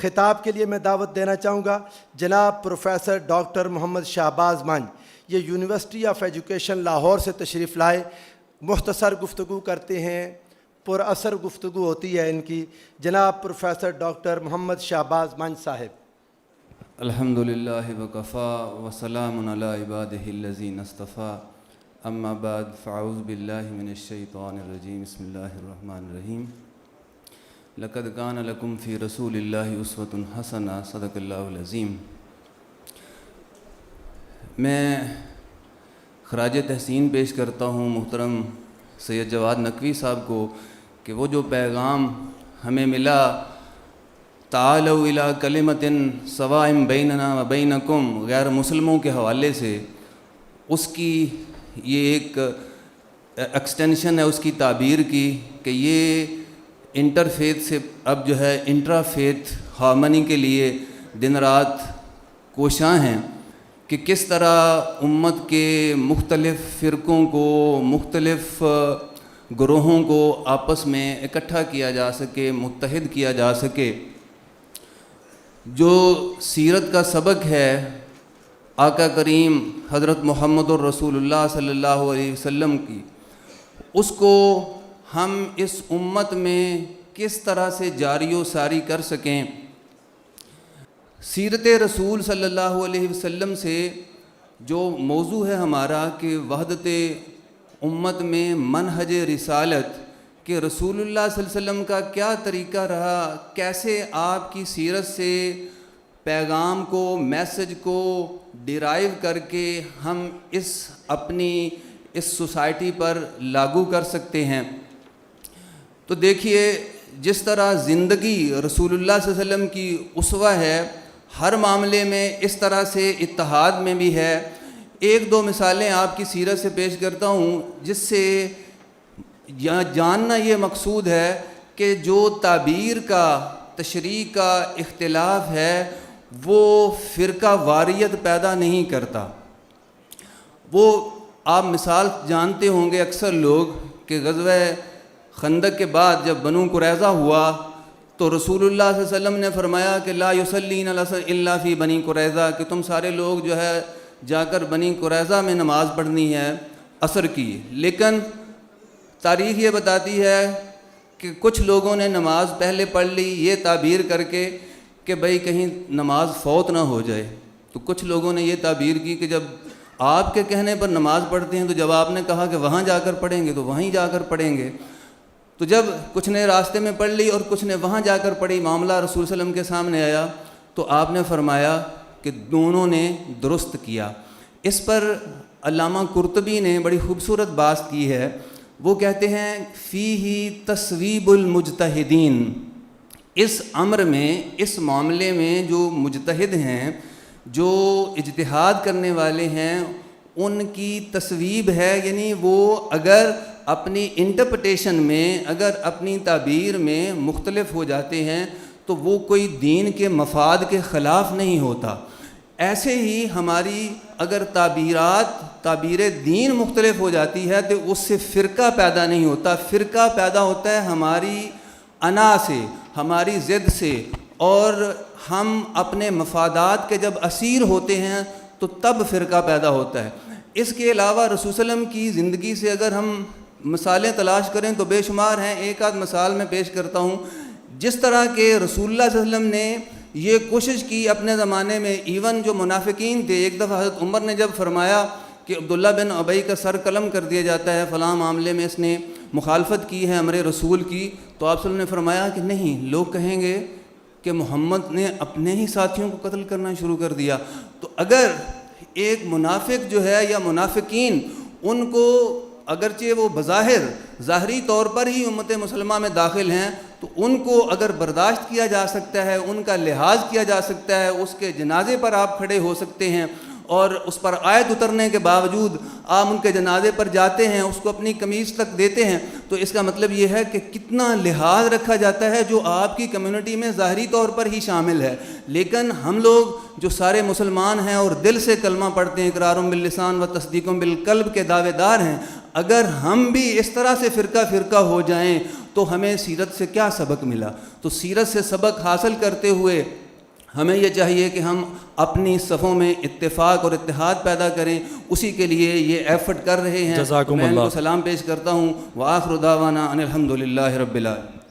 خطاب کے لیے میں دعوت دینا چاہوں گا جناب پروفیسر ڈاکٹر محمد شہباز منج. یہ یونیورسٹی آف ایجوکیشن لاہور سے تشریف لائے. مختصر گفتگو کرتے ہیں, پر اثر گفتگو ہوتی ہے ان کی. جناب پروفیسر ڈاکٹر محمد شہباز منج صاحب. الحمدللہ وکفا وسلام علی عبادہ الذین اصطفیٰ اما بعد فاعوذ باللہ من الشیطان الرجیم بسم اللہ الرحمن الرحیم. لقد کان لکم فی رسول اللہ اسوۃ حسنہ صدق اللہ العظیم. میں خراج تحسین پیش کرتا ہوں محترم سید جواد نقوی صاحب کو کہ وہ جو پیغام ہمیں ملا تعالوا الی کلمۃ سواء بیننا و بینکم غیر مسلموں کے حوالے سے, اس کی یہ ایک ایکسٹینشن ہے اس کی تعبیر کی کہ یہ انٹر فیتھ سے اب جو ہے انٹرا فیتھ ہارمنی کے لیے دن رات کوشاں ہیں کہ کس طرح امت کے مختلف فرقوں کو, مختلف گروہوں کو آپس میں اکٹھا کیا جا سکے, متحد کیا جا سکے. جو سیرت کا سبق ہے آقا کریم حضرت محمد الرسول اللہ صلی اللہ علیہ وسلم کی, اس کو ہم اس امت میں کس طرح سے جاری و ساری کر سکیں. سیرت رسول صلی اللہ علیہ وسلم سے جو موضوع ہے ہمارا کہ وحدت امت میں منہج رسالت, کہ رسول اللہ صلی اللہ علیہ وسلم کا کیا طریقہ رہا, کیسے آپ کی سیرت سے پیغام کو, میسج کو ڈیرائیو کر کے ہم اپنی اس سوسائٹی پر لاگو کر سکتے ہیں. تو دیکھیے جس طرح زندگی رسول اللہ صلی اللہ علیہ وسلم کی اسوہ ہے, ہر معاملے میں اس طرح سے اتحاد میں بھی ہے. ایک دو مثالیں آپ کی سیرت سے پیش کرتا ہوں جس سے جاننا یہ مقصود ہے کہ جو تعبیر کا, تشریح کا اختلاف ہے وہ فرقہ واریت پیدا نہیں کرتا. وہ آپ مثال جانتے ہوں گے اکثر لوگ کہ غزوہ خندق کے بعد جب بنو قریظہ ہوا تو رسول اللہ صلی اللہ علیہ وسلم نے فرمایا کہ لا یصلین العصر الا فی بنی قریظہ, کہ تم سارے لوگ جو ہے جا کر بنی قریظہ میں نماز پڑھنی ہے عصر کی. لیکن تاریخ یہ بتاتی ہے کہ کچھ لوگوں نے نماز پہلے پڑھ لی یہ تعبیر کر کے کہ بھئی کہیں نماز فوت نہ ہو جائے. تو کچھ لوگوں نے یہ تعبیر کی کہ جب آپ کے کہنے پر نماز پڑھتے ہیں تو جب آپ نے کہا کہ وہاں جا کر پڑھیں گے تو وہیں جا کر پڑھیں گے. تو جب کچھ نے راستے میں پڑھ لی اور کچھ نے وہاں جا کر پڑھی, معاملہ رسول صلی اللہ علیہ وسلم کے سامنے آیا تو آپ نے فرمایا کہ دونوں نے درست کیا. اس پر علامہ قرطبی نے بڑی خوبصورت بات کی ہے. وہ کہتے ہیں فیہ تصویب المجتہدین, اس امر میں, اس معاملے میں جو مجتہد ہیں, جو اجتہاد کرنے والے ہیں, ان کی تصویب ہے, یعنی وہ اگر اپنی انٹرپریٹیشن میں, اگر اپنی تعبیر میں مختلف ہو جاتے ہیں تو وہ کوئی دین کے مفاد کے خلاف نہیں ہوتا. ایسے ہی ہماری اگر تعبیر دین مختلف ہو جاتی ہے تو اس سے فرقہ پیدا نہیں ہوتا. فرقہ پیدا ہوتا ہے ہماری انا سے, ہماری ضد سے, اور ہم اپنے مفادات کے جب اسیر ہوتے ہیں تو تب فرقہ پیدا ہوتا ہے. اس کے علاوہ رسول صلی اللہ علیہ وسلم کی زندگی سے اگر ہم مثالیں تلاش کریں تو بے شمار ہیں. ایک آدھ مثال میں پیش کرتا ہوں. جس طرح کہ رسول اللہ صلی اللہ علیہ وسلم نے یہ کوشش کی اپنے زمانے میں, ایون جو منافقین تھے, ایک دفعہ حضرت عمر نے جب فرمایا کہ عبداللہ بن ابی کا سر قلم کر دیا جاتا ہے, فلاں معاملے میں اس نے مخالفت کی ہے امر رسول کی, تو آپ صلی اللہ علیہ وسلم نے فرمایا کہ نہیں, لوگ کہیں گے کہ محمد نے اپنے ہی ساتھیوں کو قتل کرنا شروع کر دیا. تو اگر ایک منافق جو ہے یا منافقین, ان کو اگرچہ وہ بظاہر ظاہری طور پر ہی امت مسلمہ میں داخل ہیں تو ان کو اگر برداشت کیا جا سکتا ہے, ان کا لحاظ کیا جا سکتا ہے, اس کے جنازے پر آپ کھڑے ہو سکتے ہیں اور اس پر آیت اترنے کے باوجود آپ ان کے جنازے پر جاتے ہیں, اس کو اپنی قمیص تک دیتے ہیں, تو اس کا مطلب یہ ہے کہ کتنا لحاظ رکھا جاتا ہے جو آپ کی کمیونٹی میں ظاہری طور پر ہی شامل ہے. لیکن ہم لوگ جو سارے مسلمان ہیں اور دل سے کلمہ پڑھتے ہیں, اقرار باللسان و تصدیق بالقلب کے دعوے دار ہیں, اگر ہم بھی اس طرح سے فرقہ فرقہ ہو جائیں تو ہمیں سیرت سے کیا سبق ملا؟ تو سیرت سے سبق حاصل کرتے ہوئے ہمیں یہ چاہیے کہ ہم اپنی صفوں میں اتفاق اور اتحاد پیدا کریں، اسی کے لیے یہ ایفرٹ کر رہے ہیں۔ جزاکم میں ان اللہ۔ کو سلام پیش کرتا ہوں۔ وآخر دعوانا ان الحمد للہ رب العالمین۔